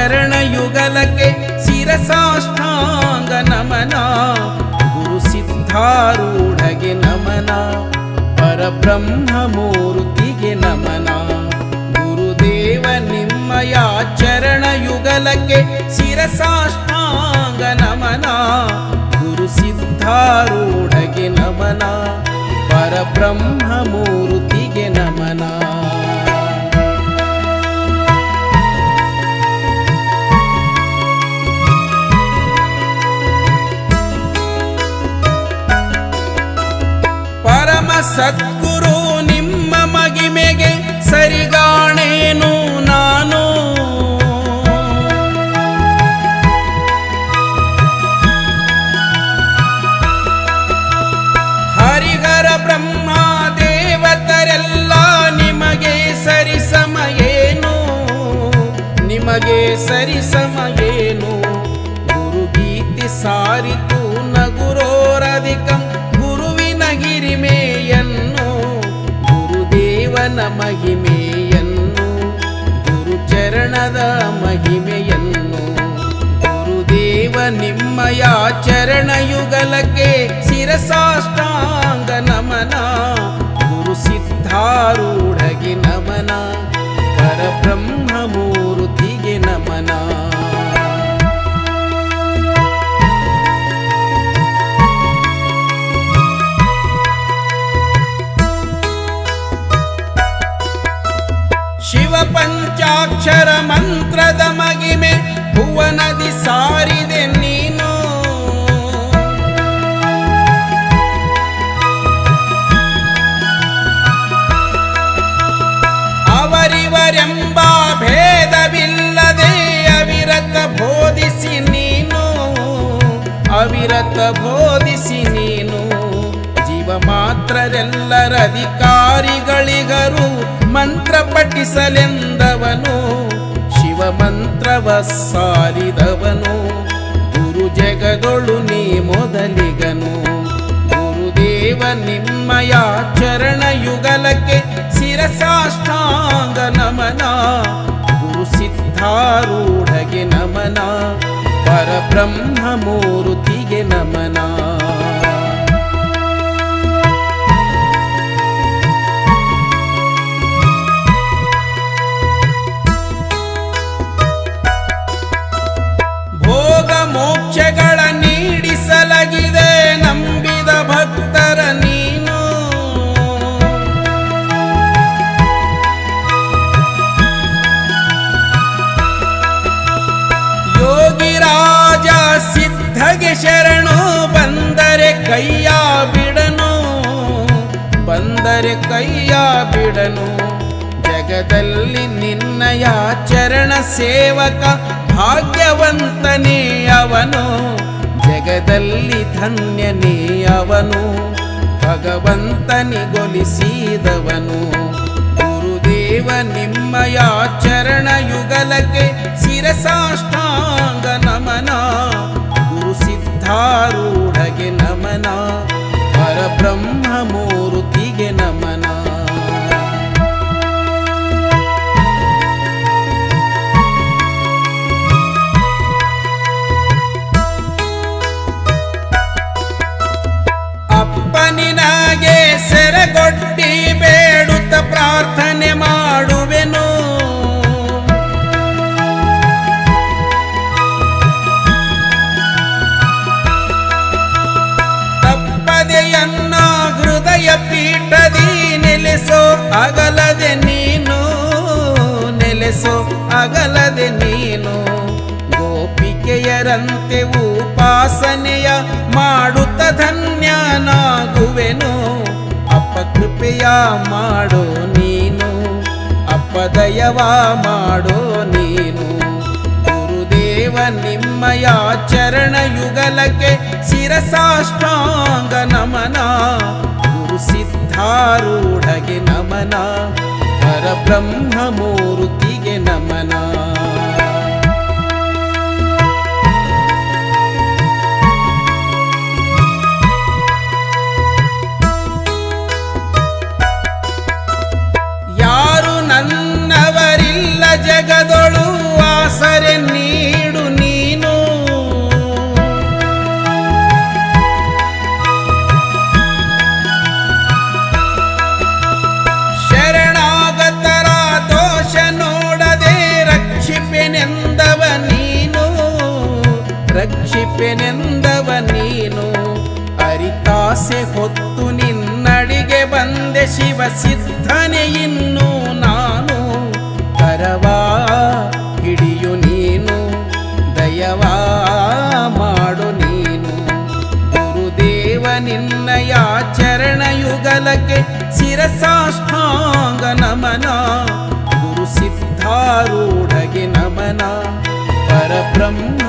ಚರಣಯುಗಲಕ್ಕೆ ಶಿರಸಾಷ್ಟಾಂಗ ನಮನ. ಗುರು ಸಿದ್ಧಾರೂಢಗೆ ನಮನ, ಪರಬ್ರಹ್ಮಮೂರ್ತಿಗೆ ನಮನ. ಗುರುದೇವ ನಿಮ್ಮಯ ಚರಣಯುಗಲಕ್ಕೆ ಶಿರಸಾಷ್ಟಾಂಗ ನಮನ. ಗುರು ಸಿದ್ಧಾರೂಢಗೆ ನಮನ, ಪರಬ್ರಹ್ಮಮೂರ್ತಿಗೆ ನಮನ. ಪರಮ ಸದ್ಗುರು ನಿಮ್ಮ ಮಗಿಮೆಗೆ ಸರಿಗಾಣೇನು ನಾನು. ಹರಿಹರ ಬ್ರಹ್ಮ ದೇವತರೆಲ್ಲ ನಿಮಗೆ ಸರಿಸಮಯೇನು, ನಿಮಗೆ ಸರಿಸಮಯೇನು. ಗುರುಗೀತಿ ಸಾರಿತು ನಗುರೋರಧಿಕಂ ಗುರುವಿನ ಗಿರಿಮೆಯನ್ನು. ಗುರುದೇವನ ಮಹಿಮೆಯನ್ನು, ಗುರುಚರಣದ ಮಹಿಮೆಯನ್ನು. ಗುರುದೇವ ನಿಮ್ಮಯ ಚರಣಯುಗಲಕ್ಕೆ ಶಿರಸಾಷ್ಟಾಂಗ ನಮನ. ಗುರು ಸಿದ್ಧಾರೂಢಗೆ ನಮನ, ಪರಬ್ರಹ್ಮಮೂರ್ತಿಗೆ ನಮನ. ಶಿವ ಪಂಚಾಕ್ಷರ ಮಂತ್ರದ ಮಗಿಮೆ ಭುವನದಿ ಸಾರಿದೆ ನೀನು. ಅವರಿವರೆಂಬ ಭೇದವಿಲ್ಲದೆ ಅವಿರತ ಬೋಧಿಸಿ ನೀನು, ಅವಿರತ ಬೋಧಿಸಿ ನೀನು. ಜೀವ ಮಾತ್ರರೆಲ್ಲರ ಅಧಿಕಾರಿಗಳಿಗರು ಮಂತ್ರ ಪಠಿಸಲೆಂದವನು. ಶಿವ ಮಂತ್ರವ ಸಾರಿದವನು, ಗುರು ಜಗದೊಳು ನೀ ಮೊದಲಿಗನು. ಗುರುದೇವ ನಿಮ್ಮಯ ಚರಣಯುಗಲಕ್ಕೆ ಶಿರಸಾಷ್ಟಾಂಗ ನಮನ. ಗುರು ಸಿದ್ಧಾರೂಢಗೆ ನಮನ, ಪರಬ್ರಹ್ಮಮೂರ್ತಿಗೆ ನಮನ. ಮೋಕ್ಷಗಳ ನೀಡಿಸಲಗಿದೆ ನಂಬಿದ ಭಕ್ತರ ನೀನು. ಯೋಗಿರಾಜ ಸಿದ್ಧಗೆ ಶರಣು, ಬಂದರೆ ಕೈಯ ಬಿಡನು, ಬಂದರೆ ಕೈಯ ಬಿಡನು. ಜಗದಲ್ಲಿ ನಿನ್ನಯ ಚರಣ ಸೇವಕ ಭಾಗ್ಯವಂತನೇ ಅವನು. ಜಗದಲ್ಲಿ ಧನ್ಯನೇ ಅವನು, ಭಗವಂತನಿಗೊಲಿಸಿದವನು. ಗುರುದೇವ ನಿಮ್ಮಯ ಚರಣಯುಗಲಕ್ಕೆ ಶಿರಸಾಷ್ಟಾಂಗ ನಮನ. ಗುರು ಸಿದ್ಧಾರೂಢಗೆ ನಮನ, ಪರಬ್ರಹ್ಮಮೂರ್ತಿಗೆ ನಮನ. ನಿನಗೆ ಸೆರಗೊಡ್ಡಿ ಬೇಡುತ್ತ ಪ್ರಾರ್ಥನೆ ಮಾಡುವೆನು. ತಪ್ಪದೆಯನ್ನ ಹೃದಯ ಪೀಠದಿ ನೆಲೆಸೋ ಅಗಲದೆ ನೀನು, ನೆಲೆಸೋ ಅಗಲದೆ ನೀನು. ಗೋಪಿಕೆಯರಂತೆ ಉಪಾಸನೆಯ ಮಾಡುತ್ತ ಧನ್ಯನಾಗುವೆನು. ಅಪಕೃಪೆಯ ಮಾಡೋ ನೀನು, ಅಪದಯವ ಮಾಡೋ ನೀನು. ಗುರುದೇವ ನಿಮ್ಮಯ ಚರಣಯುಗಲಕ್ಕೆ ಶಿರಸಾಷ್ಟಾಂಗ ನಮನ. ಗುರು ಸಿದ್ಧಾರೂಢಗೆ ನಮನ, ಪರಬ್ರಹ್ಮಮೂರ್ತಿಗೆ ನಮನ. ಜಗದೊಳು ಆಸರೆ ಬರುವೆನೆಂದವ ನೀನು ಅರಿತಾಸೆ ಹೊತ್ತು ನಿನ್ನಡಿಗೆ ಬಂದೆ ಶಿವ ಸಿದ್ಧನೆ ಇನ್ನು ನಾನು ಕರವಾ ಹಿಡಿಯು ನೀನು ದಯವಾ ಮಾಡು ನೀನು ಗುರುದೇವ ನಿನ್ನಯ ಚರಣಯುಗಲಕ್ಕೆ ಶಿರಸಾಷ್ಟಾಂಗ ನಮನ ಗುರು ಸಿದ್ಧಾರೂಢಗೆ ನಮನ ಪರಬ್ರಹ್ಮ